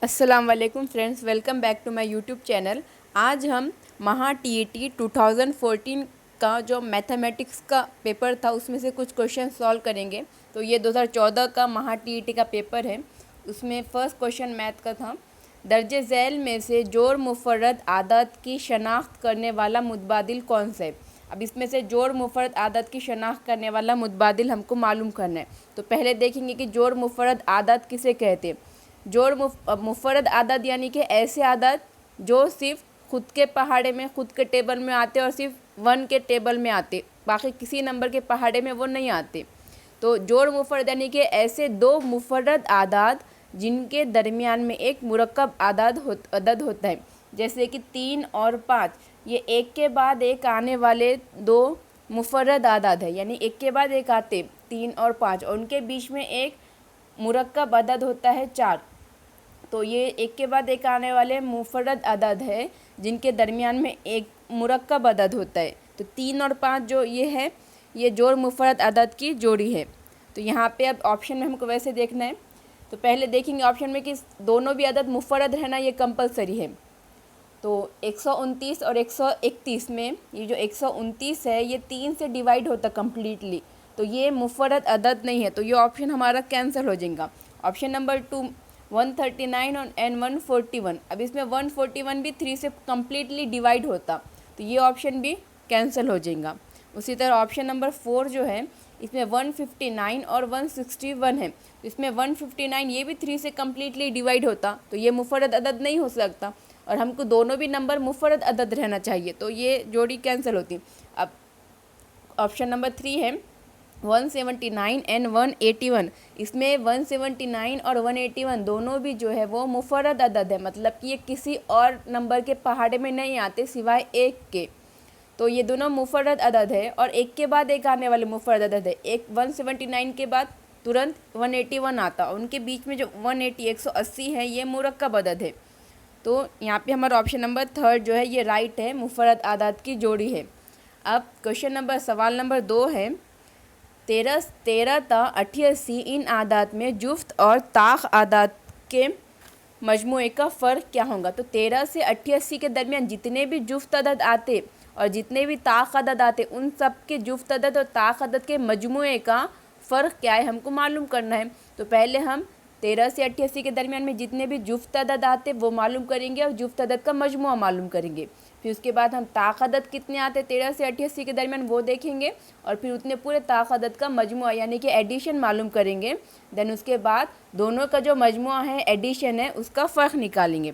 अस्सलाम वालेकुम friends, welcome back to my YouTube channel. आज हम महा टीईटी 2014 का जो मैथमेटिक्स का पेपर था उसमें से कुछ क्वेश्चन सॉल्व करेंगे। तो ये 2014 का महा टीईटी का पेपर है। उसमें फ़र्स्ट क्वेश्चन मैथ का था। दर्जे झैल में से जोड़ मुफर्रद आदत की शनाख्त करने वाला मुतबादिल कौन सा है। अब इसमें से जोड़ मुफर्रद आदत की शनाख्त करने वाला मुतबादिल हमको मालूम करना है। तो पहले देखेंगे कि जोड़ मुफर्रद आदत किसे कहते हैं। जोड़ मुफर्रद आदत यानी कि ऐसे आदत जो सिर्फ खुद के पहाड़े में, खुद के टेबल में आते और सिर्फ वन के टेबल में आते, बाकी किसी नंबर के पहाड़े में वो नहीं आते। तो जोड़ मुफर्रद यानी कि ऐसे दो मुफर्रद आदाद जिनके दरमियान में एक मुरक्कब अदद होता है। जैसे कि 3 और 5, ये एक के बाद एक आने वाले दो मुफर्रद आदाद है, यानी एक के बाद एक आते 3 और 5, और उनके बीच में एक मुरक्कब अदद होता है 4। तो ये एक के बाद एक आने वाले मुफर्रद अदद है जिनके दरमियान में एक मुरक्कब अदद होता है। तो 3 और 5 जो ये है, ये जोड़ मुफर्रद अदद की जोड़ी है। तो यहाँ पे अब ऑप्शन में हमको वैसे देखना है। तो पहले देखेंगे ऑप्शन में कि दोनों भी अदद मुफर्रद रहना ये कंपलसरी है। तो 129 और 131 में ये जो 129 है ये 3 से डिवाइड होता कम्प्लीटली, तो ये मुफर्रद अदद नहीं है, तो ये ऑप्शन हमारा कैंसिल हो जाएगा। ऑप्शन नंबर 2 139 एंड 141, अब इसमें 141 भी 3 से कम्प्लीटली डिवाइड होता, तो ये ऑप्शन भी कैंसिल हो जाएगा। उसी तरह ऑप्शन नंबर 4 जो है इसमें 159 और 161 है, तो इसमें 159 ये भी 3 से कम्प्लीटली डिवाइड होता, तो ये मुफर्रद अदद नहीं हो सकता, और हमको दोनों भी नंबर मुफर्रद अदद रहना चाहिए, तो ये जोड़ी कैंसिल होती। अब ऑप्शन नंबर 3 है 179 एंड 181, इसमें 179 और 181 दोनों भी जो है वो मुफर्रद अदद है, मतलब कि ये किसी और नंबर के पहाड़े में नहीं आते सिवाय एक के। तो ये दोनों मुफर्रद अदद है और एक के बाद एक आने वाले मुफर्रद अदद है। एक 179 के बाद तुरंत 181 आता, उनके बीच में जो 180 180 है ये मुरक्कब अदद है। तो यहाँ पे हमारा ऑप्शन नंबर 3 जो है ये राइट है, मुफर्रद आदात की जोड़ी है। अब सवाल नंबर 2 है 13 ता 88 इन आदात में जुफ्त और ताख आदात के मजमूए का फ़र्क क्या होगा। तो 13 से 88 के दरमियान जितने भी जुफ्त अदद आते और जितने भी ताख अदद आते उन सब के जुफ्त अदद और ताख अदद के मजमूए का फ़र्क क्या है हमको मालूम करना है। तो पहले हम 13 से 88 के दरमियान में जितने भी जुफ्त अदद आते वो मालूम करेंगे और जुफ्त अदद का मजमुआ मालूम करेंगे। फिर उसके बाद हम ताख अदद कितने आते 13 से 88 के दरमियान वो देखेंगे, और फिर उतने पूरे ताख अदद का मजमुआ यानी कि एडिशन मालूम करेंगे। देन उसके बाद दोनों का जो मजमुआ है, एडिशन है, उसका फ़र्क निकालेंगे।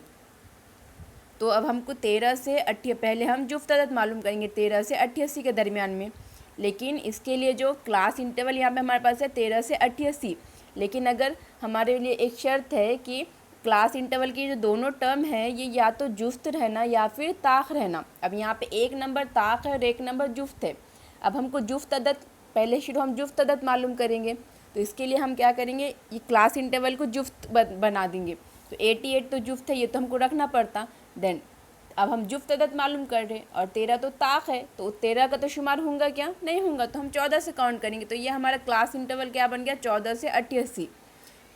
तो अब हमको 13 से 88, पहले हम जुफ्त अदद मालूम करेंगे 13 से 88 के दरमियान में, लेकिन इसके लिए जो क्लास इंटरवल यहाँ पे हमारे पास है 13 से 88, लेकिन अगर हमारे लिए एक शर्त है कि क्लास इंटरवल की जो दोनों टर्म है ये या तो जुफ्त रहना या फिर ताख रहना। अब यहाँ पे एक नंबर ताख है और एक नंबर जुफ्त है। अब हमको जुफ्त अदद, पहले शुरू हम जुफ्त अदद मालूम करेंगे, तो इसके लिए हम क्या करेंगे, ये क्लास इंटरवल को जुफ्त बना देंगे। तो 88 तो जुफ्त है, ये तो हमको रखना पड़ता। देन अब हम जुफ्त अदद मालूम कर रहे हैं और 13 तो ताख है, तो 13 का तो शुमार होगा क्या, नहीं होगा, तो हम 14 से काउंट करेंगे। तो ये हमारा क्लास इंटरवल क्या बन गया, 14 से 88।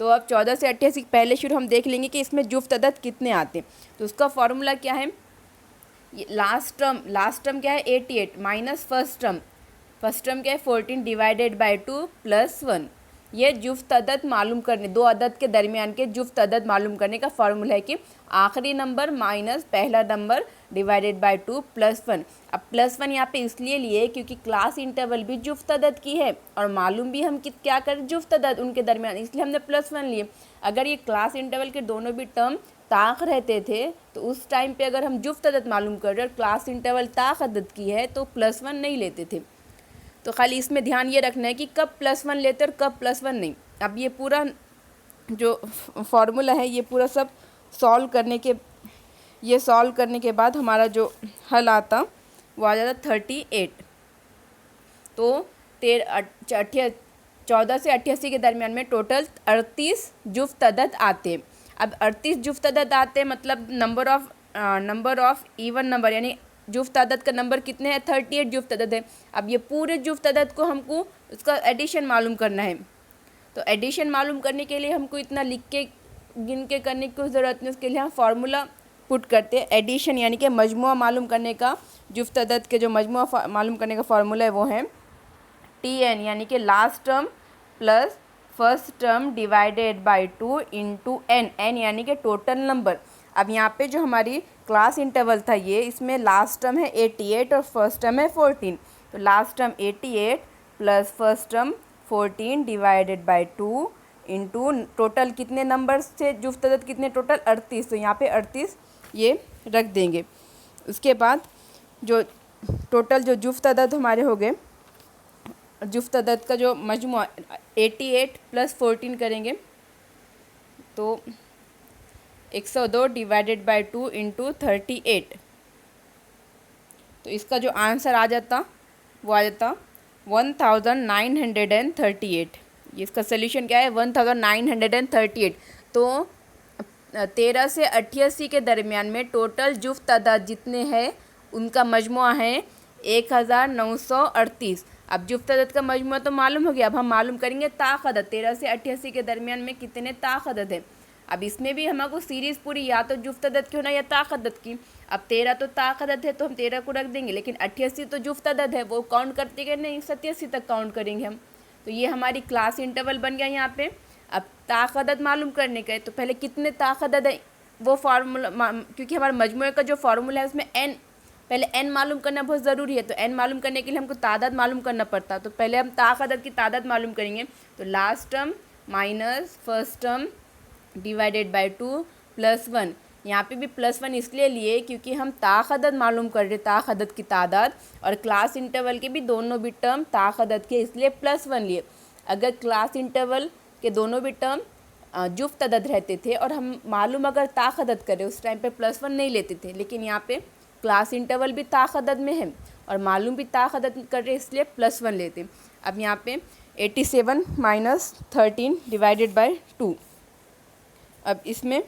तो अब 14 से 88 पहले शुरू हम देख लेंगे कि इसमें जुफ्त अदद कितने आते हैं। तो उसका फॉर्मूला क्या है, लास्ट टर्म क्या है 88 माइनस फर्स्ट टर्म क्या है 14 डिवाइडेड बाई 2 प्लस 1। ये जुफ्त अदद मालूम करने, दो अदद के दरमियान के जुफ्त अदद मालूम करने का फार्मूला है कि आखिरी नंबर माइनस पहला नंबर डिवाइडेड बाय 2 प्लस 1। अब प्लस 1 यहाँ पे इसलिए लिए क्योंकि क्लास इंटरवल भी जुफ्त अदद की है और मालूम भी हम क्या करें जुफ्त अदद उनके दरमियान, इसलिए हमने प्लस 1 लिए। अगर ये क्लास इंटरवल के दोनों भी टर्म ताख रहते थे तो उस टाइम पे अगर हम जुफ्त अदद मालूम कर रहे और क्लास इंटरवल ताख अदद की है तो प्लस 1 नहीं लेते थे। तो खाली इसमें ध्यान ये रखना है कि कब प्लस 1 लेते और कब प्लस 1 नहीं। अब ये पूरा जो फार्मूला है ये पूरा सब सॉल्व करने के बाद हमारा जो हल आता वो आ जाता 38। तो 14 से 88 के दरमियान में टोटल 38 जुफ्त अदद आते हैं। अब 38 जुफ्त अदद आते हैं मतलब नंबर ऑफ इवन नंबर, यानी जुफ्त अदद का नंबर कितने हैं 38 जुफ्त अदद है। अब ये पूरे जुफ्त अदद को हमको उसका एडिशन मालूम करना है। तो एडिशन मालूम करने के लिए हमको इतना लिख के गिन के करने की कोई ज़रूरत नहीं, उसके लिए हम फार्मूला पुट करते हैं। एडिशन यानी कि मजमुआ मालूम करने का, जुफ्त अदद के जो मजमुआ मालूम करने का फार्मूला है वो है TN यानी कि last term plus first term divided by 2 into n यानी कि टोटल नंबर। अब यहाँ पे जो हमारी क्लास इंटरवल था ये, इसमें लास्ट टर्म है 88 और फर्स्ट टर्म है 14, तो last term 88 plus first term 14 divided by 2 into total कितने नंबर्स थे, जुफ्त अदद कितने टोटल 38, तो यहाँ पे 38 ये रख देंगे। उसके बाद जो टोटल जो जुफ्त अदद हमारे हो गए, जुफ्त अदद का जो मजमुआ 88 प्लस 14 करेंगे तो 102 डिवाइडेड बाय 2 इंटू 38, तो इसका जो आंसर आ जाता वो आ जाता 1938। इसका सोल्यूशन क्या है 1938। तो 13 से 88 के दरमियान में टोटल जुफ्त अदद जितने हैं उनका मजमुआ है 1938। अब जुफ्त अदद का मजमुआ तो मालूम हो गया, अब हम मालूम करेंगे ताक़ अदद 13 से 88 के दरमियान में कितने ताक़ अदद है। अब इसमें भी हमको सीरीज़ पूरी या तो जुफ्त अदद की होना या ताक़ अदद की। अब 13 तो ताक़ अदद है तो हम 13 को रख देंगे, लेकिन 88 तो जुफ्त अदद है, वो काउंट करते कि नहीं 87 तक काउंट करेंगे हम। तो ये हमारी क्लास इंटरवल बन गया यहाँ पे। अब ताक़ अदद मालूम करने का है तो पहले कितने ताक़ अदद है वो फार्मूला, क्योंकि हमारे मजमूए का जो फार्मूला है उसमें n, पहले n मालूम करना बहुत ज़रूरी है, तो n मालूम करने के लिए हमको तादाद मालूम करना पड़ता। तो पहले हम ताक़ अदद की तादाद मालूम करेंगे, तो last term minus first term divided by 2 plus 1। यहाँ पे भी प्लस 1 इसलिए लिए क्योंकि हम ताक़ अदद मालूम कर रहे, ताक़ अदद की तादाद, और क्लास इंटरवल के भी दोनों भी टर्म ताक़ अदद के, इसलिए प्लस 1 लिए। अगर क्लास इंटरवल के दोनों भी टर्म जुफ्त अदद रहते थे और हम मालूम अगर ताक़ अदद करें उस टाइम पे प्लस 1 नहीं लेते थे, लेकिन यहाँ पे क्लास इंटरवल भी ताक़ अदद में है और मालूम भी ताक़ अदद कर रहे इसलिए प्लस 1 लेते। अब यहाँ पे 87 माइनस 13 डिवाइडेड बाय 2। अब इसमें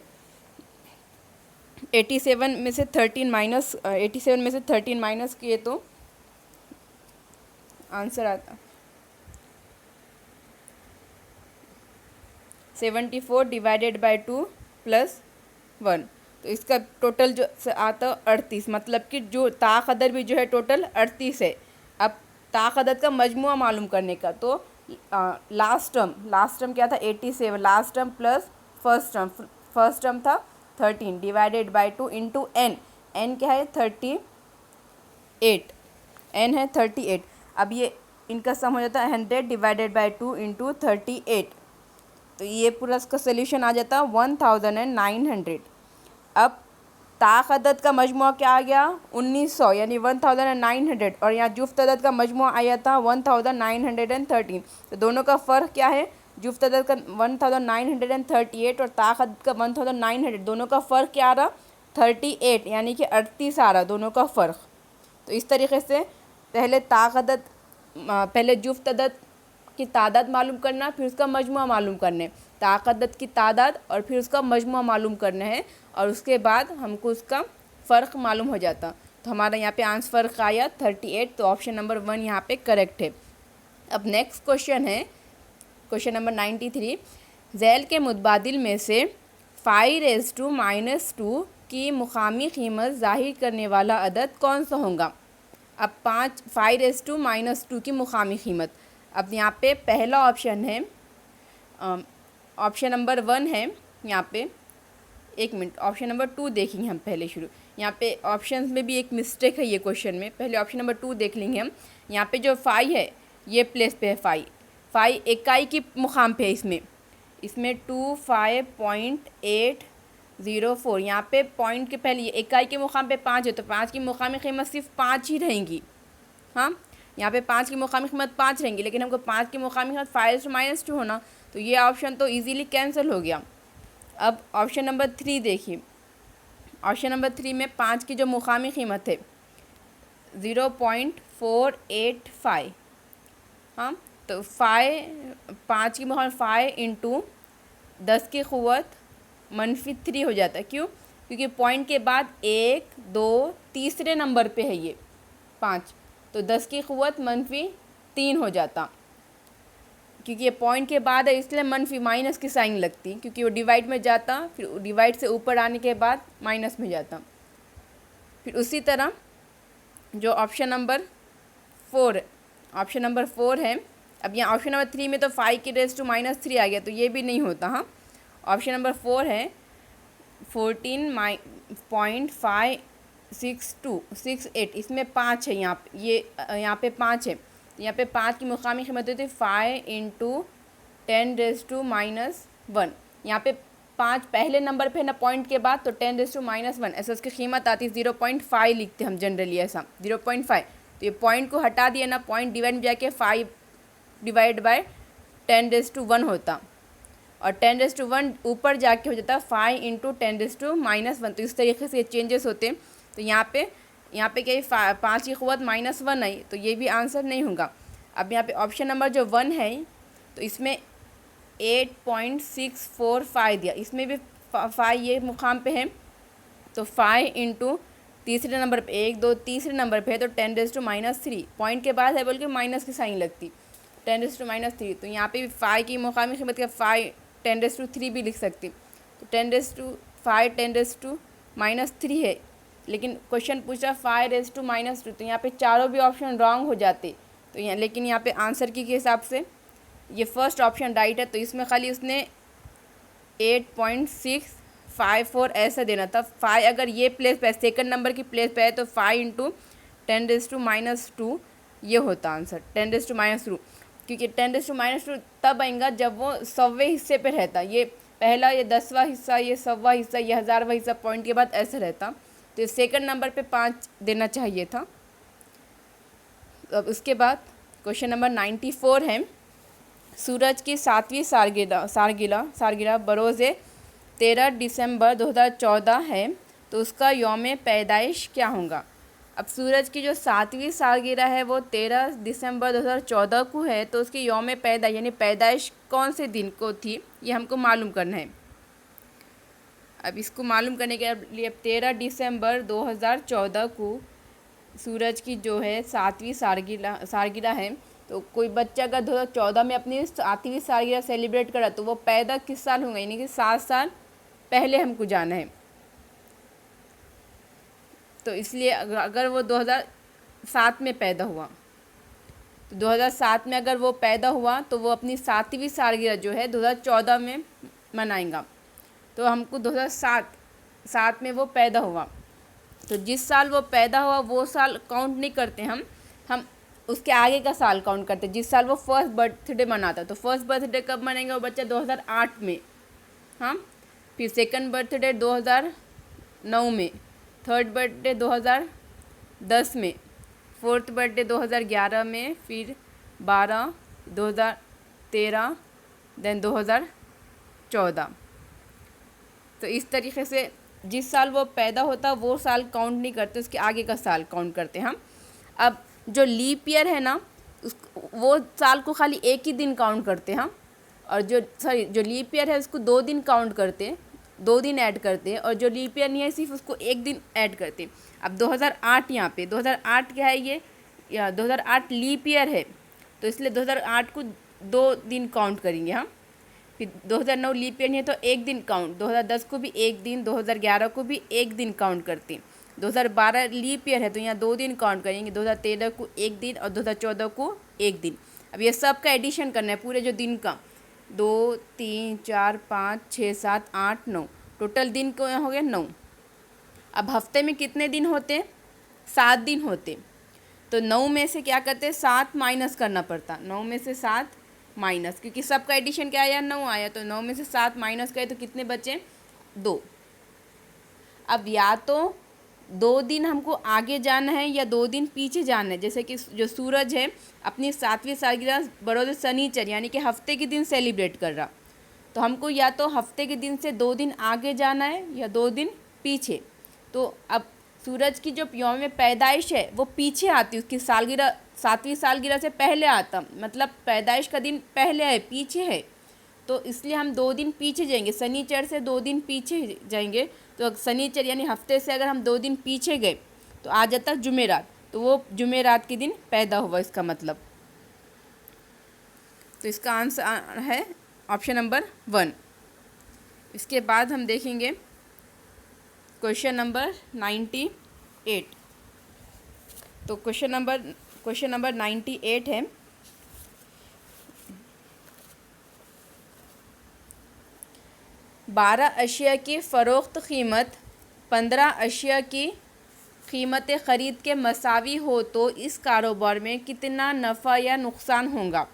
87 में से 13 माइनस किए तो आंसर आता 74 डिवाइडेड बाय 2 प्लस 1, तो इसका टोटल जो आता 38, मतलब कि जो ताक़ अदद भी जो है टोटल 38 है। अब ताक़ अदद का मजमुआ मालूम करने का, तो लास्ट टर्म क्या था 87, last term plus first term था 13 डिवाइडेड बाय 2 इंटू n क्या है 38, n है 38। अब ये इनका सम हो जाता है 100 डिवाइडेड बाय 2 इंटू 38, तो ये पूरा इसका सोल्यूशन आ जाता 1900। अब ताक़ अदद का मजमुआ क्या आ गया 1900 यानी 1900, और यहाँ जुफ्त अदद का मजमुआ आया था 1913। तो दोनों का फ़र्क क्या है, जुफ्त अदद का 1938 और ताक़ अदद का 1900, दोनों का फ़र्क क्या आ रहा 38 यानी कि 38 आ रहा दोनों का फ़र्क। तो इस तरीके से पहले ताक़ अदद, पहले जुफ्त अदद की तादाद मालूम करना, फिर उसका मजमुआ मालूम करना है, ताक़ अदद की तादाद और फिर उसका मजमुआ मालूम करना है, और उसके बाद हमको उसका फ़र्क मालूम हो जाता। तो हमारा यहाँ पे आंसर फ़र्क आया 38, तो ऑप्शन नंबर 1 यहाँ पे करेक्ट है। अब नेक्स्ट क्वेश्चन है क्वेश्चन नंबर 93। झैल के मुतबादिल में से 5⁻² की मुकामी कीमत ज़ाहिर करने वाला अदद कौन सा होगा। अब 5⁻² की मुकामी कीमत, अब यहाँ पे पहला ऑप्शन है, ऑप्शन नंबर 1 है यहाँ पे, एक मिनट, ऑप्शन नंबर 2 देखेंगे हम पहले शुरू। यहाँ पे ऑप्शंस में भी एक मिस्टेक है ये क्वेश्चन में, पहले ऑप्शन नंबर 2 देख लेंगे हम। यहाँ पे जो 5 है ये प्लेस पे है, 5 इकाई की मुकाम पे है, इसमें 25.804, यहाँ पे पॉइंट के पहले ये इकाई के मुकाम पे 5 है, तो 5 की मुकामी कीमत सिर्फ 5 ही रहेंगी। हाँ, यहाँ पे 5 की मुकामी कीमत 5 रहेंगी, लेकिन हमको 5 की मुकामी कीमत 5⁻² होना, तो ये ऑप्शन तो इजीली कैंसिल हो गया। अब ऑप्शन नंबर 3 देखिए, ऑप्शन नंबर 3 में 5 की जो मुकामी कीमत है 0.485, हाँ, तो 5 की मुकामी 5 इंटू 10 की क़ुव्वत -3 हो जाता है। क्यों? क्योंकि पॉइंट के बाद 1 2 तीसरे नंबर पे है ये 5, तो 10 की क़ुव्वत -3 हो जाता। क्योंकि ये पॉइंट के बाद है इसलिए मनफी माइनस की साइन लगती, क्योंकि वो डिवाइड में जाता, फिर डिवाइड से ऊपर आने के बाद माइनस में जाता। फिर उसी तरह जो ऑप्शन नंबर 4 है, अब यहाँ ऑप्शन नंबर 3 में तो 5 की रेज़ टू -3 आ गया, तो ये भी नहीं होता। हाँ, ऑप्शन नंबर 4 है 14.56268, इसमें 5 है, यहाँ पे 5 है, यहाँ पे 5 की मुकामी कीमत होती है 5 × 10⁻⁻1। यहाँ पे 5 पहले नंबर पे ना पॉइंट के बाद, तो 10⁻⁻1 ऐसा उसकी कीमत आती है। 0.5 लिखते हम जनरली, ऐसा 0.5। तो ये पॉइंट को हटा दिया ना, पॉइंट डिवाइड में जाके 5 डिवाइड बाय 10⁻1 होता, और 10⁻1 ऊपर जाके हो जाता 5 × 10⁻⁻1। तो इस तरीके से ये चेंजेस होते। तो यहाँ पे क्या 5 की क़ुव्वत -1 आई, तो ये भी आंसर नहीं होगा। अब यहाँ पे ऑप्शन नंबर जो 1 है, तो इसमें 8.645 दिया, इसमें भी 5 ये मुकाम पे है, तो 5 × तीसरे नंबर पे 1 2 तीसरे नंबर पे है, तो 10⁻³ पॉइंट के बाद है बोल के माइनस की साइन लगती, 10⁻³ तो यहाँ पे भी 5 की मुकामी कीमत का 5 10⁻³ भी लिख सकती। तो 10⁻5 10⁻³ है, लेकिन क्वेश्चन पूछा 5⁻², तो यहाँ पे चारों भी ऑप्शन रॉन्ग हो जाते। तो यहाँ लेकिन यहाँ पे आंसर की के हिसाब से ये फर्स्ट ऑप्शन राइट है, तो इसमें खाली उसने 8.654 ऐसा देना था। 5 अगर ये प्लेस पे सेकंड नंबर की प्लेस पे है, तो 5 × 10⁻² ये होता आंसर, 10⁻², क्योंकि 10⁻² तब आएगा जब वो 100वें हिस्से पे रहता। ये पहला, ये 10वां हिस्सा, ये 100वां हिस्सा, ये 1000वां हिस्सा पॉइंट के बाद ऐसे रहता, तो सेकंड नंबर पे 5 देना चाहिए था। अब उसके बाद क्वेश्चन नंबर 94 है, सूरज की 7वीं सालगिरह बरोज़े 13 दिसंबर 2014 है, तो उसका यौम पैदाइश क्या होगा। अब सूरज की जो 7वीं सालगिरह है वो 13 दिसंबर 2014 को है, तो उसकी यौम पैदाइश यानी पैदाइश कौन से दिन को थी, ये हमको मालूम करना है। अब इसको मालूम करने के लिए 13 दिसंबर 2014 को सूरज की जो है 7वीं सालगिरह है, तो कोई बच्चा अगर 2014 में अपनी 7वीं सालगिरह सेलिब्रेट करा, तो वो पैदा किस साल होगा, यानी कि 7 साल पहले हमको जाना है। तो इसलिए अगर वो 2007 में पैदा हुआ, तो 2007 में अगर वो पैदा हुआ, तो वो अपनी 7वीं सालगिरह जो है 2014 में मनाएगा। तो हमको 2007 में वो पैदा हुआ, तो जिस साल वो पैदा हुआ वो साल काउंट नहीं करते हम उसके आगे का साल काउंट करते हैं। जिस साल वो फर्स्ट बर्थडे मनाता, तो फर्स्ट बर्थडे कब मनाएंगे वो बच्चा, 2008 में। हाँ, फिर सेकंड बर्थडे 2009 में, थर्ड बर्थडे 2010 में, फोर्थ बर्थडे 2011 में, फिर 12 2013 देन 2014। तो इस तरीके से जिस साल वो पैदा होता वो साल काउंट नहीं करते, उसके आगे का साल काउंट करते हम। अब जो लीप ईयर है ना, वो साल को खाली एक ही दिन काउंट करते हम, और जो लीप ईयर है उसको 2 दिन काउंट करते, 2 दिन ऐड करते हैं, और जो लीप ईयर नहीं है सिर्फ उसको 1 दिन ऐड करते। अब 2008 यहाँ पे 2008 क्या है, ये 2008 लीप ईयर है, तो इसलिए 2008 को 2 दिन काउंट करेंगे हम। फिर 2009 लीप ईयर नहीं है तो 1 दिन काउंट, 2010 को भी 1 दिन, 2011 को भी 1 दिन काउंट करते हैं। 2012 लीप ईयर है तो यहाँ 2 दिन काउंट करेंगे, 2013 को 1 दिन और 2014 को 1 दिन। अब ये सब का एडिशन करना है पूरे जो दिन का, 2 3 4 5 6 7 8 9, टोटल दिन को हो गया 9। अब हफ्ते में कितने दिन होते, 7 दिन होते, तो 9 में से क्या करते, 7 माइनस करना पड़ता, 9 में से 7 माइनस, क्योंकि सबका एडिशन क्या आया 9 आया, तो 9 में से 7 माइनस करे तो कितने बचे, 2। अब या तो 2 दिन हमको आगे जाना है या 2 दिन पीछे जाना है। जैसे कि जो सूरज है अपनी 7वीं सालगिरह बरोज़ शनिचर यानी कि हफ्ते के दिन सेलिब्रेट कर रहा, तो हमको या तो हफ्ते के दिन से 2 दिन आगे जाना है या 2 दिन पीछे। तो अब सूरज की जो यौम पैदाइश है वो पीछे आती, उसकी सालगिरह 7वीं सालगिरह से पहले आता, मतलब पैदाइश का दिन पहले है, पीछे है, तो इसलिए हम 2 दिन पीछे जाएंगे, शनिचर से 2 दिन पीछे जाएंगे। तो शनिचर यानी हफ्ते से अगर हम 2 दिन पीछे गए तो आ जाता जुमेरात, तो वो जुमेरात के दिन पैदा हुआ इसका मतलब। तो इसका आंसर है ऑप्शन नंबर 1। इसके बाद हम देखेंगे क्वेश्चन नंबर 98। तो क्वेश्चन नंबर 98 है, बारह अशिया की फ़रोख्त कीमत 15 अशिया की कीमत ख़रीद के मसावी हो तो इस कारोबार में कितना नफ़ा या नुकसान होगा।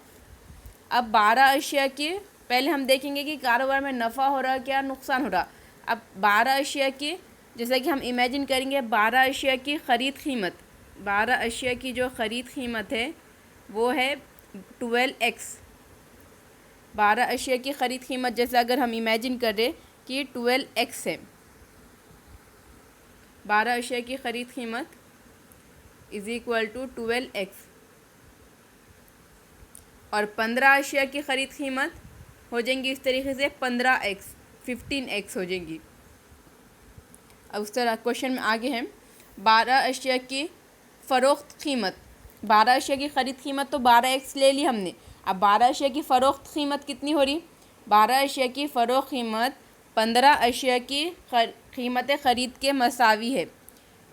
अब 12 अशिया की पहले हम देखेंगे कि कारोबार में नफ़ा हो रहा क्या नुकसान हो रहा। अब 12 अशिया की, जैसा कि हम इमेजिन करेंगे 12 अशिया की ख़रीद कीमत, 12 अशिया की जो ख़रीद कीमत है वो है 12x। 12 अशिया की ख़रीद कीमत जैसे अगर हम इमेजिन कर रहे कि 12x है, 12 अशिया की ख़रीद कीमत इज़ इक्वल टू 12x, और 15 अशिया की ख़रीद कीमत हो जाएंगी इस तरीके से 15x, 15x हो जाएंगी। अब उस तरह क्वेश्चन में आगे हैं, 12 अशिया की फ़रोख्त कीमत, 12 अशिया की ख़रीद कीमत तो 12x ले ली हमने। अब 12 अशिया की फ़रोख्त कीमत कितनी हो रही, 12 अशिया की फ़रोख्त कीमत 15 अशिया की कीमत ख़रीद के मसावी है,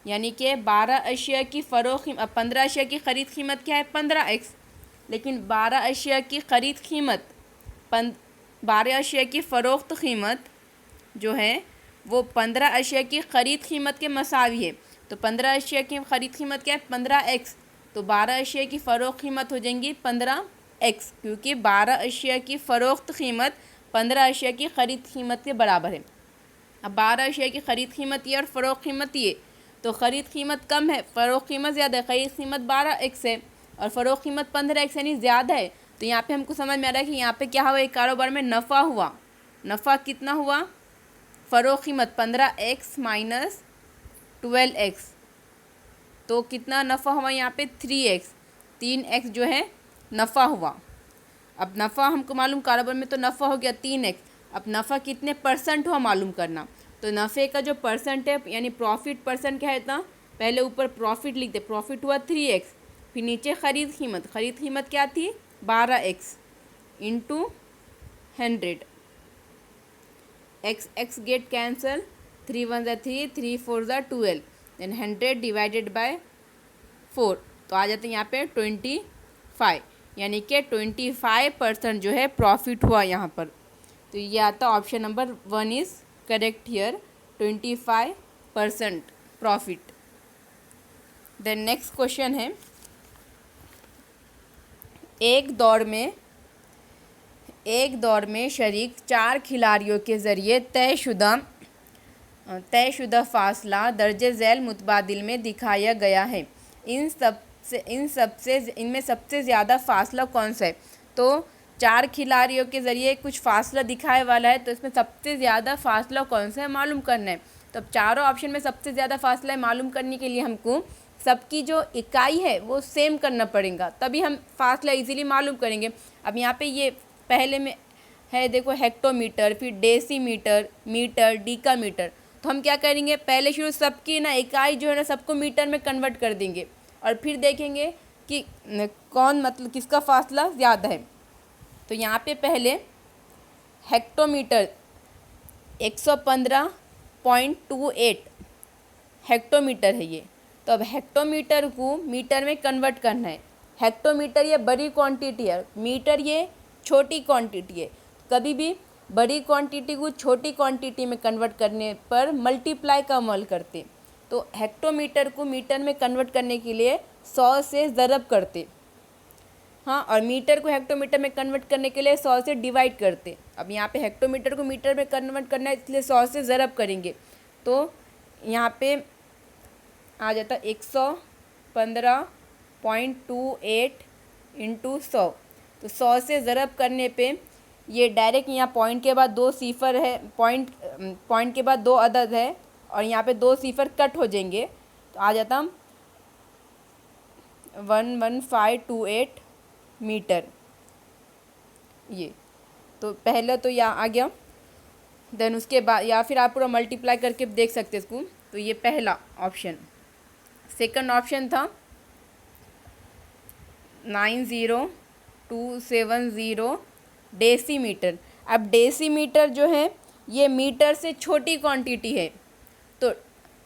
यानी कि 12 अशिया की फ़रोख्त, अब 15 अशिया की ख़रीद कीमत क्या है 15x, लेकिन 12 अशिया की ख़रीद कीमत 12 अशिया की फ़रोख्त कीमत जो है वो 15 अशिया की ख़रीद कीमत के मसावी है। तो 15 अशिया की ख़रीद कीमत क्या है 15x, तो 12 अशिया की फ़रोख्त कीमत हो जाएंगी 15x, क्योंकि 12 अशिया की फ़रोख्त कीमत 15 अशिया की ख़रीद कीमत के बराबर है। अब 12 अशिया की ख़रीद कीमत ये और फ़रोख्त कीमत ये, तो ख़रीद कीमत कम है, फ़रोख्त कीमत ज़्यादा है, ख़रीद कीमत 12x है और फ़रोख्त कीमत 15x यानी ज़्यादा है। तो यहाँ पे हमको समझ में आ रहा है कि यहाँ पे क्या हुआ, एक कारोबार में नफ़ा हुआ। नफ़ा कितना हुआ, फ़रोख्त कीमत 15x माइनस 12x, तो कितना नफ़ा हुआ यहाँ पे 3x, 3x जो है नफ़ा हुआ। अब नफ़ा हमको मालूम, कारोबार में तो नफ़ा हो गया 3x, अब नफ़ा कितने परसेंट हुआ मालूम करना। तो नफ़े का जो परसेंट है यानी प्रॉफिट परसेंट क्या है इतना, पहले ऊपर प्रॉफिट लिखते, प्रॉफिट हुआ 3x, फिर नीचे ख़रीद कीमत क्या थी 12x into 100, x get cancel, 3 1 ज़ा 3, 3 4 ज़ा 12, देन 100 डिवाइडेड बाय 4, तो आ जाते हैं यहाँ पे 25, यानी कि 25% जो है प्रॉफिट हुआ यहाँ पर। तो ये आता option number 1 is correct here, 25% profit. Then next question है, एक दौड़ में शरीक 4 खिलाड़ियों के ज़रिए तयशुदा फासला दर्जे झैल मुतबादिल में दिखाया गया है। इनमें सबसे ज़्यादा फासला कौन सा है। तो 4 खिलाड़ियों के ज़रिए कुछ फासला दिखाए वाला है, तो इसमें सबसे ज़्यादा फासला कौन सा है मालूम करना है। तो अब चारों ऑप्शन में सबसे ज़्यादा फासला है मालूम करने के लिए हमको सबकी जो इकाई है वो सेम करना पड़ेगा, तभी हम फासला इजीली मालूम करेंगे। अब यहाँ पे ये पहले में है देखो हेक्टोमीटर, फिर डेसीमीटर, मीटर, डीकामीटर, तो हम क्या करेंगे पहले शुरू सबकी ना इकाई जो है ना सबको मीटर में कन्वर्ट कर देंगे और फिर देखेंगे कि कौन मतलब किसका फासला ज़्यादा है। तो यहाँ पे पहले हेक्टोमीटर 115.28 हेक्टोमीटर है ये, तो अब हेक्टोमीटर को मीटर में कन्वर्ट करना है। हेक्टोमीटर ये बड़ी क्वांटिटी है, मीटर ये छोटी क्वांटिटी है। कभी भी बड़ी क्वांटिटी को छोटी क्वांटिटी में कन्वर्ट करने पर मल्टीप्लाई का अमल करते, तो हेक्टोमीटर को मीटर में कन्वर्ट करने के लिए 100 से ज़रब करते, हाँ, और मीटर को हेक्टोमीटर में कन्वर्ट करने के लिए 100 से डिवाइड करते। अब यहाँ पे हेक्टोमीटर को मीटर में कन्वर्ट करना है इसलिए 100 से ज़रब करेंगे, तो यहाँ पे आ जाता 115.28 इंटू 100, तो 100 से ज़रब करने पे ये डायरेक्ट यहाँ पॉइंट के बाद 2 सिफर है, पॉइंट के बाद 2 अदद है और यहाँ पे 2 सिफर कट हो जाएंगे, तो आ जाता 11528 मीटर। ये तो पहले तो यहाँ आ गया, देन उसके बाद या फिर आप पूरा मल्टीप्लाई करके देख सकते हैं इसको। तो ये पहला ऑप्शन। सेकंड ऑप्शन था 270 डेसीमीटर। अब डेसीमीटर जो है ये मीटर से छोटी क्वांटिटी है, तो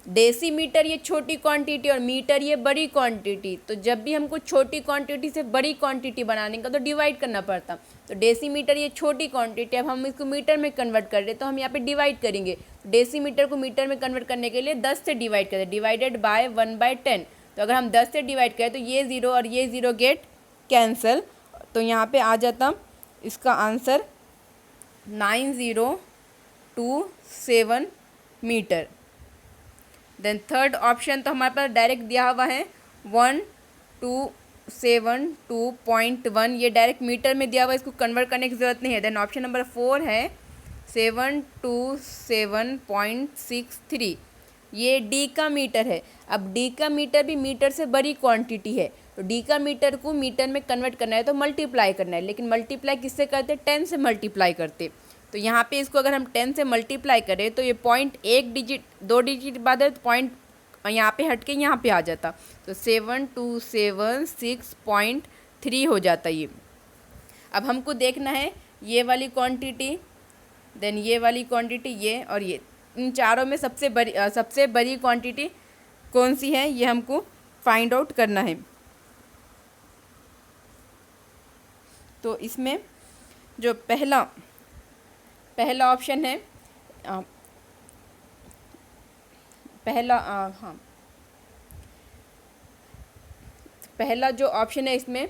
डेसीमीटर ये छोटी क्वांटिटी और मीटर ये बड़ी क्वांटिटी। तो जब भी हमको छोटी क्वांटिटी से बड़ी क्वांटिटी बनाने का तो डिवाइड करना पड़ता। तो डेसीमीटर ये छोटी क्वांटिटी, अब हम इसको मीटर में कन्वर्ट कर रहे तो हम यहाँ पे डिवाइड करेंगे। डेसीमीटर को मीटर में कन्वर्ट करने के लिए 10 से डिवाइड करें, डिवाइडेड बाय 1/10। तो अगर हम 10 से डिवाइड करें तो ये 0 और ये 0 गेट कैंसल। तो यहाँ पे आ जाता इसका answer 9027 metre. Then third option तो हमारे पास डायरेक्ट दिया हुआ है 1272.1, ये डायरेक्ट मीटर में दिया हुआ है, इसको कन्वर्ट करने की ज़रूरत नहीं है। देन ऑप्शन नंबर 4 है 727.63, ये डी का मीटर है। अब डी का मीटर भी मीटर से बड़ी क्वांटिटी है, तो डी का मीटर को मीटर में कन्वर्ट करना है तो मल्टीप्लाई करना है, लेकिन मल्टीप्लाई किससे करते? 10 से मल्टीप्लाई करते। तो यहाँ पे इसको अगर हम 10 से मल्टीप्लाई करें तो ये पॉइंट 1 डिजिट 2 डिजिट बाद है तो पॉइंट यहाँ पे हट के यहाँ पे आ जाता, तो 7276.3 हो जाता ये। अब हमको देखना है ये वाली क्वांटिटी, देन ये वाली क्वांटिटी, ये और ये, इन चारों में सबसे बड़ी क्वांटिटी कौन सी है ये हमको फाइंड आउट करना है। तो इसमें जो पहला ऑप्शन है, पहला जो ऑप्शन है इसमें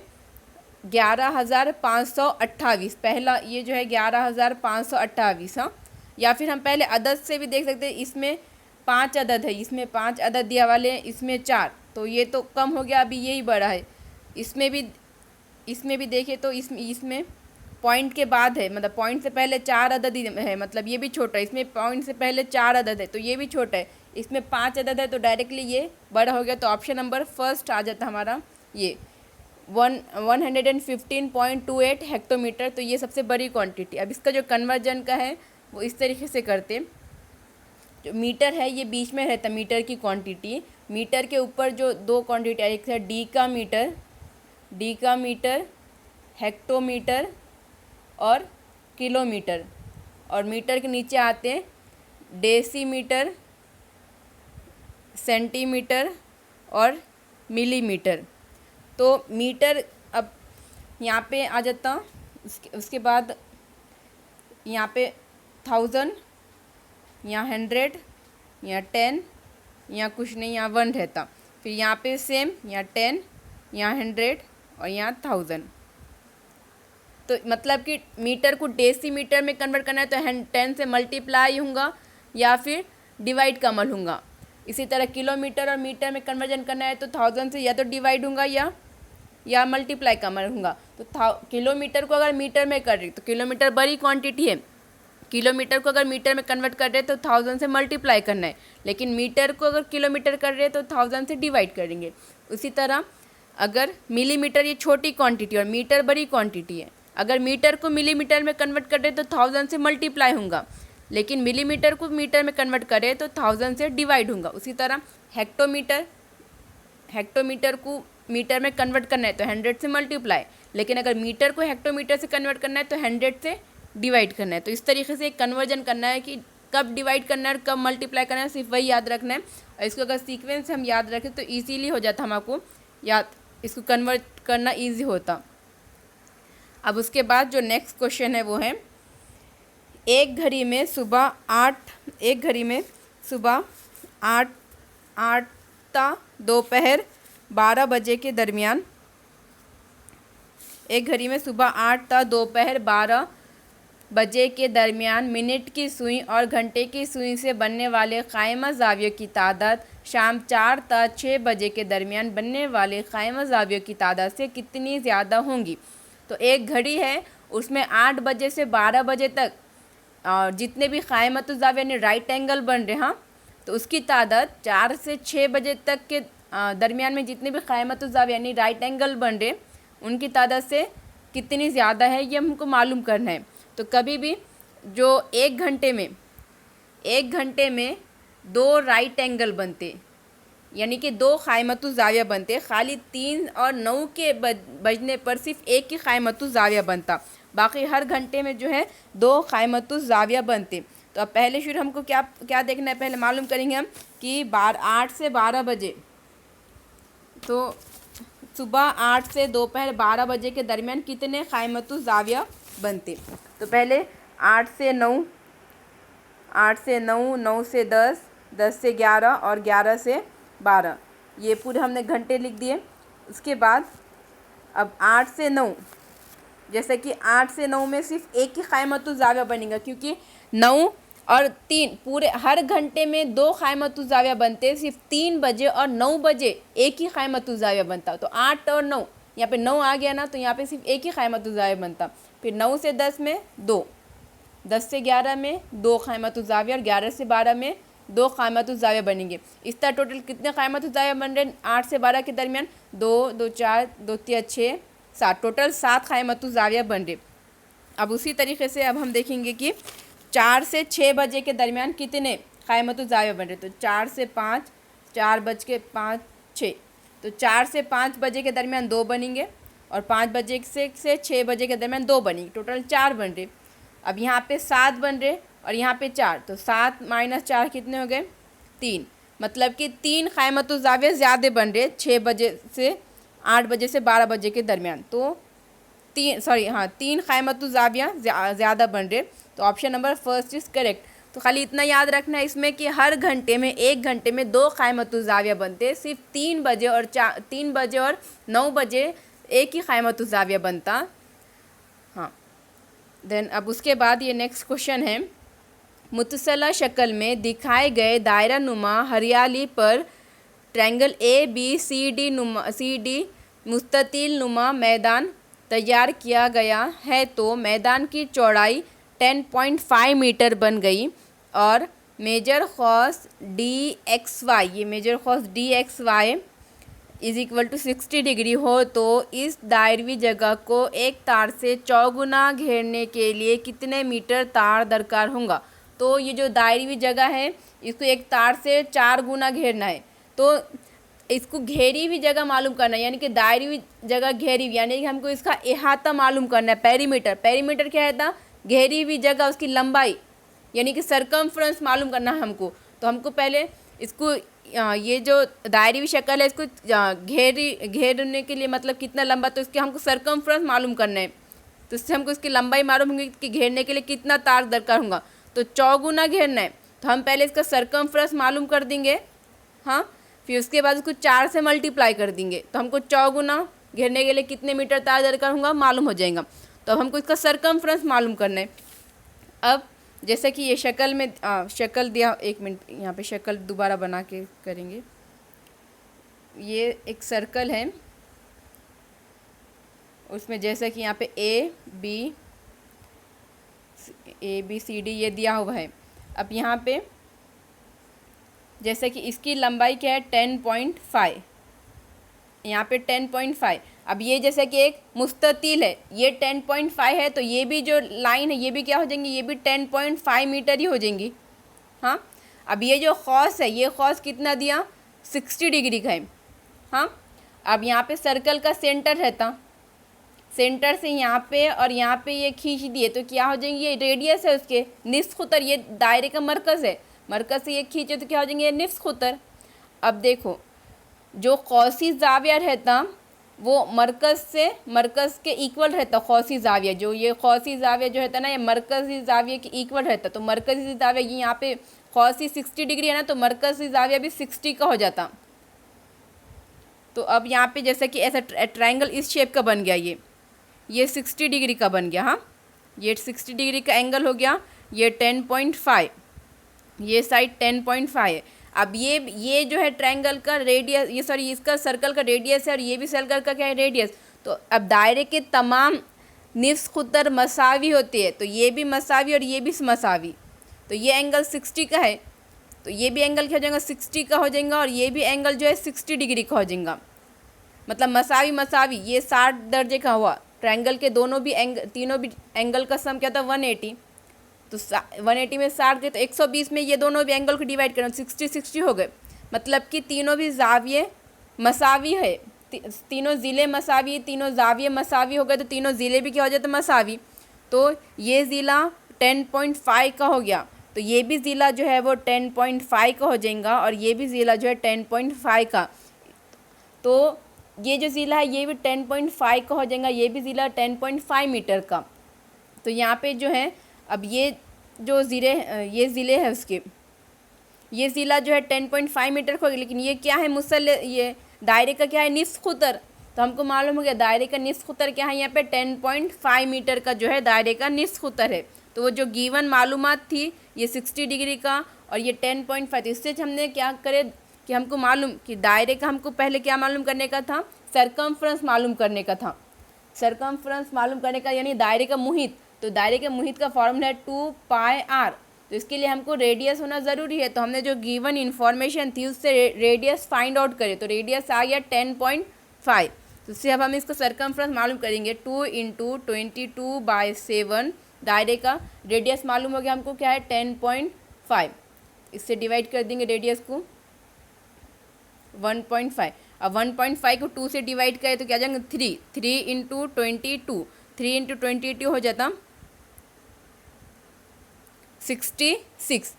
11,528, पहला ये जो है 11,528। हाँ, या फिर हम पहले अदद से भी देख सकते हैं, इसमें 5 अदद है, इसमें 5 अदद दिया वाले हैं, इसमें 4, तो ये तो कम हो गया, अभी यही बड़ा है। इसमें भी देखें तो इसमें पॉइंट के बाद है, मतलब पॉइंट से पहले 4 अदद है, मतलब ये भी छोटा है। इसमें पॉइंट से पहले 4 अदद है तो ये भी छोटा है, इसमें 5 अदद है तो डायरेक्टली ये बड़ा हो गया। तो ऑप्शन नंबर फर्स्ट आ जाता हमारा ये 115.28 हेक्टोमीटर। तो ये सबसे बड़ी क्वांटिटी। अब इसका जो कन्वर्जन का है वो इस तरीके से करते, जो मीटर है ये बीच में रहता, मीटर की क्वांटिटी, मीटर के ऊपर जो दो क्वांटिटी, एक है डी का मीटर, हेक्टोमीटर और किलोमीटर, और मीटर के नीचे आते हैं डेसीमीटर, सेंटीमीटर और मिलीमीटर। तो मीटर अब यहाँ पे आ जाता, उसके बाद यहाँ पे 1000, यहाँ 100, यहाँ 10, यहाँ कुछ नहीं, यहाँ 1 रहता। फिर यहाँ पे सेम, यहाँ 10, यहाँ 100 और यहाँ 1000। तो मतलब कि मीटर को डेसीमीटर में कन्वर्ट करना है तो 10 से मल्टीप्लाई होगा या फिर डिवाइड का अमल होगा। इसी तरह किलोमीटर और मीटर में कन्वर्जन करना है तो 1000 से या तो डिवाइड होगा या मल्टीप्लाई का अमल होगा। तो किलोमीटर को अगर मीटर में कर रही तो किलोमीटर बड़ी क्वांटिटी है, किलोमीटर को अगर मीटर में कन्वर्ट कर रहे तो 1000 से मल्टीप्लाई करना है, लेकिन मीटर को अगर किलोमीटर कर रहे तो 1000 से डिवाइड करेंगे। उसी तरह अगर मिलीमीटर ये छोटी क्वांटिटी और मीटर बड़ी क्वांटिटी है, अगर मीटर को मिलीमीटर में कन्वर्ट कर रहे तो 1000 से मल्टीप्लाई होगा, लेकिन मिलीमीटर को मीटर में कन्वर्ट करें तो 1000 से डिवाइड होगा। उसी तरह हेक्टोमीटर को मीटर में कन्वर्ट करना है तो 100 से मल्टीप्लाई, लेकिन अगर मीटर को हेक्टोमीटर से कन्वर्ट करना है तो 100 से डिवाइड करना है। तो इस तरीके से कन्वर्जन करना है कि कब डिवाइड करना है और कब मल्टीप्लाई करना है, सिर्फ वही याद रखना है। और इसको अगर सीक्वेंस हम याद रखें तो ईजीली हो जाता, हमको याद इसको कन्वर्ट करना ईजी होता। अब उसके बाद जो नेक्स्ट क्वेश्चन है वो है एक घड़ी में सुबह 8 ता दोपहर 12 बजे के दरमियान, एक घड़ी में सुबह 8 ता दोपहर 12 बजे के दरमियान मिनट की सुई और घंटे की सुई से बनने वाले क़ाइमा ज़ावियों की तादाद शाम 4 ता 6 बजे के दरमियान बनने वाले क़ाइमा ज़ावियों की तादाद से कितनी ज़्यादा होंगी। तो एक घड़ी है उसमें 8 बजे से 12 बजे तक जितने भी क़ाइमतुज़ ज़ाविया यानी राइट एंगल बन रहे, हाँ, तो उसकी तादाद 4 से 6 बजे तक के दरमियान में जितने भी क़ाइमतुज़ ज़ाविया यानी राइट एंगल बन रहे उनकी तादाद से कितनी ज़्यादा है ये हमको मालूम करना है। तो कभी भी जो एक घंटे में 2 राइट एंगल बनते, यानी कि 2 क़ाइमतुज़ ज़ाविया बनते। खाली 3 और 9 के बजने पर सिर्फ एक ही क़ाइमतुज़ ज़ाविया बनता, बाकी हर घंटे में जो है 2 क़ाइमतुज़ ज़ाविया बनते। तो अब पहले शुरू हमको क्या क्या देखना है, पहले मालूम करेंगे हम कि 8 से 12 बजे, तो सुबह 8 से दोपहर 12 बजे के दरमियान कितने क़ाइमतुज़ ज़ाविया बनते। तो पहले 8 से 9, 8 से 9, 9 से 10, 10 से 11 और 11 से 12, ये पूरे हमने घंटे लिख दिए। उसके बाद अब 8 से 9, जैसे कि 8 से 9 में सिर्फ एक ही क़ाइमतुज़ ज़ाविया बनेगा, क्योंकि 9 और 3 पूरे हर घंटे में 2 क़ाइमतुज़ ज़ाविया बनते। सिर्फ 3 बजे और 9 बजे एक ही क़ाइमतुज़ ज़ाविया बनता। तो 8 और 9, यहाँ पे 9 आ गया ना, तो यहाँ पे सिर्फ एक ही क़ाइमतुज़ ज़ाविया बनता। फिर 9 से 10 में 2, 10 से 11 में 2 क़ाइमतुज़ ज़ाविया और 11 से 12 में 2 क़ाइमतुज़ ज़ाविया बनेंगे। इस तरह टोटल कितने क़ाइमतुज़ ज़ाविया बन रहे हैं 8 से 12 के दरमियान? 2, 2 4, 2 3 6 7, टोटल 7 क़ाइमतुज़ ज़ाविया बन रहे। अब उसी तरीके से अब हम देखेंगे कि 4 से 6 बजे के दरमियान कितने क़ाइमतुज़ ज़ाविया बन रहे। तो 4 से 5, 4 बज के 5 6, तो 4 से 5 बजे के दरमियान 2 बनेंगे और 5 बजे से 6 बजे के दरमियान 2 बनेंगे, टोटल 4 बन रहे। अब यहाँ पे 7 बन रहे और यहाँ पे 4, तो 7 - 4 कितने हो गए? 3, मतलब कि 3 क़ाइमतुज़ ज़ाविया ज़्यादा बन रहे 6 बजे से 8 बजे से 12 बजे के दरमियान। तो 3 क़ाइमतुज़ ज़ाविया ज़्यादा बन रहे। तो option number first is correct. तो खाली इतना याद रखना है इसमें कि हर घंटे में, एक घंटे में 2 क़ाइमतुज़ ज़ाविया बनते। सिर्फ 3 बजे और 9 बजे एक ही क़ाइमतुज़ ज़ाविया बनता। हाँ, देन अब उसके बाद ये नेक्स्ट क्वेश्चन है, मुतसला शक्ल में दिखाए गए दायरा नुमा हरियाली पर ट्रायंगल ABCD मुस्ततिल नुमा मैदान तैयार किया गया है, तो मैदान की चौड़ाई 10.5 मीटर बन गई और मेजर कॉस DXY, ये major cos DXY is equal to 60 degree हो, तो इस दायरवी जगह को एक तार से चौगुना घेरने के लिए कितने मीटर तार दरकार होगा। तो ये जो दायरवी जगह है इसको एक तार से 4 गुना घेरना है। तो इसको घेरी हुई जगह मालूम करना है, यानी कि दायरवी जगह घेरी हुई, यानी कि हमको इसका अहाता मालूम करना है। पेरीमीटर क्या है था? घेरी हुई जगह, उसकी लंबाई, यानी कि सरकमफ्रेंस मालूम करना है हमको। तो हमको पहले इसको ये जो दायरवी शक्ल है इसको घेरने के लिए मतलब कितना लंबा, तो इसके हमको सरकमफ्रेंस मालूम करना है। तो इससे हमको इसकी लंबाई मालूम होगी कि घेरने के लिए कितना तार दरकार होगा। तो 4 गुना घेरना है, तो हम पहले इसका सरकमफ्रेंस मालूम कर देंगे। हाँ, फिर उसके बाद उसको 4 से मल्टीप्लाई कर देंगे, तो हमको 4 गुना घेरने के लिए कितने मीटर तार दरकार होगा मालूम हो जाएगा। तो अब हमको इसका सरकमफ्रेंस मालूम करना है। अब जैसे कि ये शक्ल में शक्ल दिया, 1 मिनट यहाँ पे शक्ल दोबारा बना के करेंगे। ये एक सर्कल है, उसमें जैसे कि यहाँ पे ABCD ये दिया हुआ है। अब यहाँ पे जैसे कि इसकी लंबाई क्या है 10.5, यहाँ पे 10.5। अब ये जैसे कि एक मुस्ततिल है, ये 10.5 है, तो ये भी जो लाइन है ये भी क्या हो जाएंगी, ये भी 10.5 मीटर ही हो जाएंगी। हाँ, अब ये जो खौस है, ये खौस कितना दिया 60 डिग्री का है। हाँ, अब यहाँ पे सर्कल का सेंटर रहता, सेंटर से यहाँ पे और यहाँ पे ये खींच दिए, तो क्या हो जाएंगे, ये रेडियस है उसके निस्फ खुतर, ये दायरे का मरकज़ है, मरकज़ से ये खींचे तो क्या हो जाएंगे, ये निस्फ खुतर। अब देखो जो कौसी ज़ाविया रहता वो मरकज़ के इक्वल रहता, कौसी ज़ाविया, जो ये कौसी ज़ाविया जो रहता ना, ये मरकज़ी ज़ाविया के इक्वल रहता। तो मरकज़ी ज़ाविया ये यहाँ पे कौसी 60 डिग्री है ना, तो मरकज़ी ज़ाविया भी 60 का हो जाता। तो अब यहाँ पे जैसे कि ऐसा ट्रायंगल इस शेप का बन गया, ये 60 डिग्री का बन गया। हाँ, ये 60 डिग्री का एंगल हो गया, ये 10.5, ये साइड 10.5 है। अब ये जो है ट्रायंगल का रेडियस, ये सॉरी इसका सर्कल का रेडियस है और ये भी सर्कल का क्या है रेडियस। तो अब दायरे के तमाम निफ्स खुतर मसावी होती है, तो ये भी मसावी और ये भी मसावी, तो ये एंगल 60 का है, तो ये भी एंगल क्या हो जाएगा 60 का हो जाएगा और ये भी एंगल जो है 60 डिग्री का हो जाएगा। मतलब मसावी ये 60 दर्जे का हुआ। ट्रायंगल के तीनों भी एंगल का सम क्या था 180, तो 180 में 60 थे, तो 120 में ये दोनों भी एंगल को डिवाइड करें, 60 हो गए। मतलब कि तीनों भी जाविये मसावी है, तीनों ज़िले मसावी, तीनों जाविये मसावी हो गए तो तीनों ज़िले भी क्या हो जाते मसावी। तो ये ज़िला 10.5 का हो गया, तो ये भी ज़िला जो है वो 10.5 का हो जाएगा और ये भी ज़िला जो है 10.5 का। तो ये जो ज़िला है ये भी 10.5 का हो जाएगा, ये भी ज़िला 10.5 मीटर का। तो यहाँ पे जो है अब ये जो ज़िले हैं उसके, ये ज़िला जो है 10.5 मीटर का हो गया, लेकिन ये क्या है ये दायरे का क्या है निस्फ कुतर। तो हमको मालूम हो गया दायरे का निस्फ कुतर क्या है, यहाँ पे 10.5 मीटर का जो है दायरे का निस्फ कुतर है। तो वो जो गिवन मालूमात थी ये 60 डिग्री का और ये 10.5, तो इससे हमने क्या करे कि हमको मालूम कि दायरे का हमको पहले क्या मालूम करने का था, सरकमफ्रेंस मालूम करने का था। सरकमफ्रेंस मालूम करने का यानी दायरे का मुहित। तो दायरे के मुहित का फॉर्मूला है 2πr। तो इसके लिए हमको रेडियस होना ज़रूरी है। तो हमने जो गिवन इन्फॉर्मेशन थी उससे रेडियस फाइंड आउट करें, तो रेडियस आ गया 10.5। तो उससे अब हम इसको सरकमफ्रेंस मालूम करेंगे 2 × 22/7। दायरे का रेडियस मालूम हो गया हमको क्या है 10.5। इससे डिवाइड कर देंगे रेडियस को 1.5। अब 1.5 को 2 से डिवाइड करें तो क्या जाएंगे 3 × 22, 3 × 22 हो जाता 66।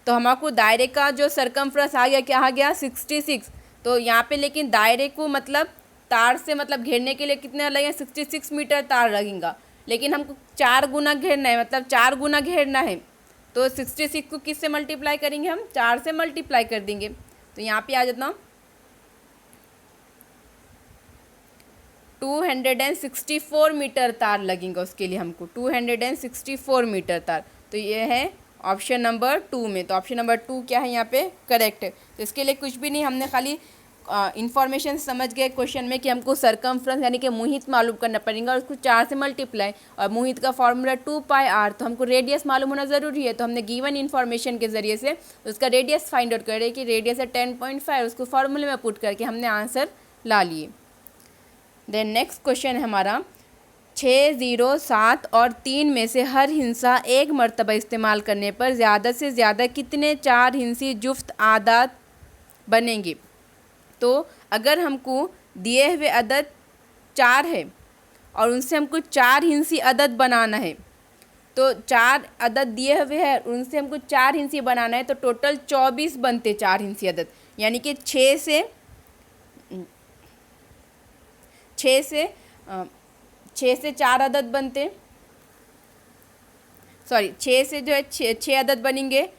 तो हमको दायरे का जो सरकमफ्रेंस आ गया क्या आ गया 66। तो यहाँ पे लेकिन दायरे को मतलब तार से मतलब घेरने के लिए कितने लगेंगे 66 मीटर तार लगेगा, लेकिन हमको 4 गुना घेरना है, मतलब 4 गुना घेरना है। तो 66 को किससे मल्टीप्लाई करेंगे हम 4 से मल्टीप्लाई कर देंगे। तो यहाँ पे आ जाता 264 मीटर तार लगेंगे, उसके लिए हमको 264 मीटर तार। तो ये है ऑप्शन नंबर 2 में। तो ऑप्शन नंबर 2 क्या है यहाँ पे करेक्ट है। तो इसके लिए कुछ भी नहीं, हमने खाली इन्फॉर्मेशन समझ गए क्वेश्चन में कि हमको सरकमफ्रेंस यानी कि मुहित मालूम करना पड़ेगा और उसको 4 से मल्टीप्लाई, और मुहित का फॉर्मूला 2πr। तो हमको रेडियस मालूम होना ज़रूरी है, तो हमने गिवन इन्फॉर्मेशन के ज़रिए से उसका रेडियस फाइंड आउट करे कि रेडियस है 10.5, उसको फॉर्मूले में पुट करके हमने आंसर ला लिए। देन नेक्स्ट क्वेश्चन है हमारा 6, 0, 7 और 3 में से हर हिंसा एक मर्तबा इस्तेमाल करने पर ज़्यादा से ज़्यादा कितने 4 हिंसी जुफ्त आदात बनेंगे। तो अगर हमको दिए हुए अदद 4 है और उनसे हमको 4 हिंसी अदद बनाना है, तो 4 अदद दिए हुए हैं उनसे हमको 4 हिंसी बनाना है, तो टोटल 24 बनते 4 हिंसी अदद, यानी कि 6 से 4 अदद बनते, सॉरी 6 से जो है 6 अदद बनेंगे,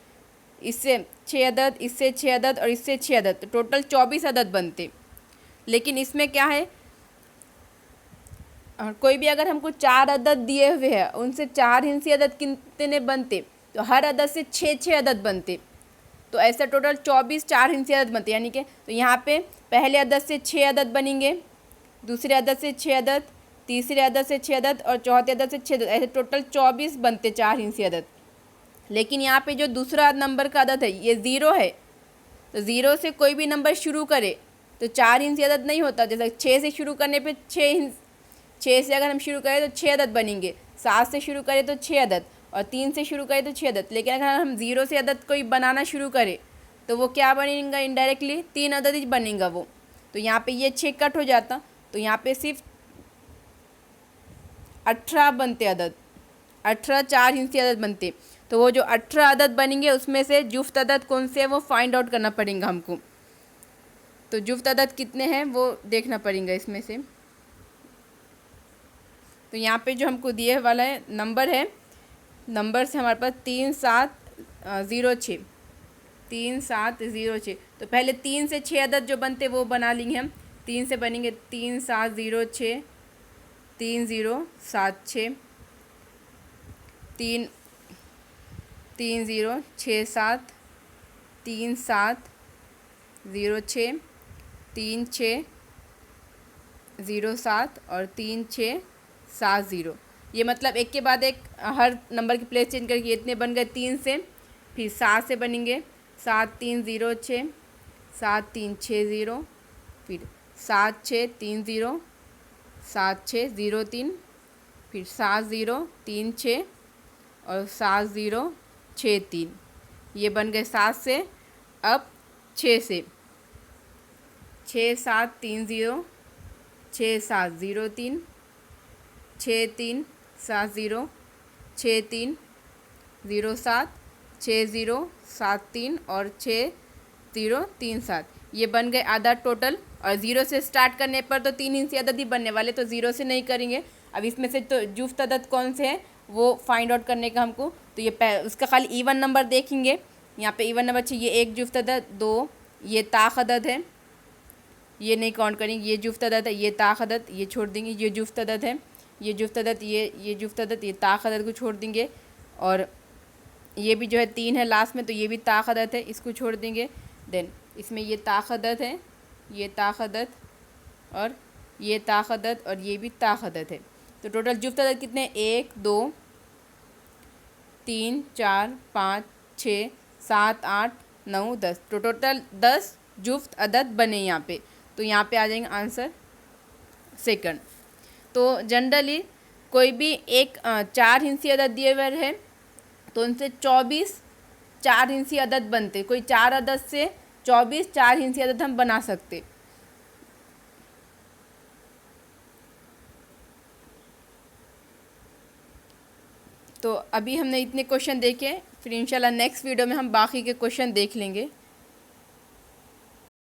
इससे 6 अदद, इससे 6 अदद और इससे 6 अदद, तो टोटल 24 अदद बनते। लेकिन इसमें क्या है कोई भी अगर हमको 4 अदद दिए हुए हैं उनसे 4 हिंसी अदद कितने बनते, तो हर अदद से 6 अदद बनते। तो ऐसा टोटल 24 4 हिंसी अदद बनते, यानी कि तो यहाँ पे पहले अदद से 6 अदद बनेंगे, दूसरे अदद से 6 अदद, तीसरे अदद से 6 अदद और चौथे अदद से 6 अदद, ऐसे टोटल 24 बनते 4 हिंसी अदद। लेकिन यहाँ पे जो दूसरा नंबर का अदद है ये 0 है, तो 0 से कोई भी नंबर शुरू करे तो 4 हिंसी अदद नहीं होता। जैसे 6 से शुरू करने पे 6 से अगर हम शुरू करें तो 6 अदद बनेंगे, 7 से शुरू करें तो 6 अदद और 3 से शुरू करें तो 6 अदद। लेकिन अगर हम 0 से अदद कोई बनाना शुरू करें तो वो क्या बनेगा, इनडायरेक्टली 3 अदद ही बनेगा वो। तो यहाँ पे ये 6 कट हो जाता, तो यहाँ पे सिर्फ 18 बनते अदद, 18 4 हिंसी अदद बनते। तो वो जो 18 अदद बनेंगे उसमें से जुफ्त अदद कौन से है वो फाइंड आउट करना पड़ेगा हमको। तो जुफ्त अदद कितने हैं वो देखना पड़ेगा इसमें से। तो यहाँ पे जो हमको दिए वाला है नंबर है, नंबर से हमारे पास 3706, 3706। तो पहले 3 से 6 अदद जो बनते वो बना लेंगे हम। 3 से बनेंगे 3706, 3076, 3067, 3706, 3607 और 3670। ये मतलब एक के बाद एक हर नंबर की प्लेस चेंज करके इतने बन गए। 3 से फिर 7 से बनेंगे 7306, 7360, फिर 7630, 7603, फिर 7036 और 7063। ये बन गए 7 से। अब 6 से 6730 6703 6370 6307 6073 और 6037। ये बन गए आधा टोटल। और ज़ीरो से स्टार्ट करने पर तो 3 इंची अदद ही बनने वाले, तो ज़ीरो से नहीं करेंगे। अब इसमें से तो जुफ्त अदद कौन से हैं वो फाइंड आउट करने का हमको, तो ये उसका खाली इवन नंबर देखेंगे। यहाँ पे इवन नंबर चाहिए, ये एक जुफ्त अदद, 2 ये ताख अदद है, ये नहीं काउंट करेंगे, ये जुफ्त अदद है, ये ताख अदद ये छोड़ देंगे, ये जुफ्त अदद है, ये जुफ्त अदद, ये जुफ्त अदद, ये ताख अदद को छोड़ देंगे। और ये भी जो है 3 है लास्ट में, तो ये भी ताख अदद है, इसको छोड़ देंगे। देन इसमें ये ताख अदद है, ये ताख अदद और ये ताख अदद और ये भी ताख अदद है। तो टोटल जुफ्त अदद कितने, 1 2 3 4 5 6 7 8 9 10, तो टोटल 10 जुफ्त अदद बने यहाँ पे। तो यहाँ पे आ जाएंगे आंसर सेकंड। तो जनरली कोई भी एक 4 हिंसी अदद दिए हुए है तो उनसे 24 4 हिंसी अदद बनते, कोई 4 अदद से 24 4 हिंसी अदद हम बना सकते। तो अभी हमने इतने क्वेश्चन देखे, फिर इंशाल्लाह नेक्स्ट वीडियो में हम बाकी के क्वेश्चन देख लेंगे।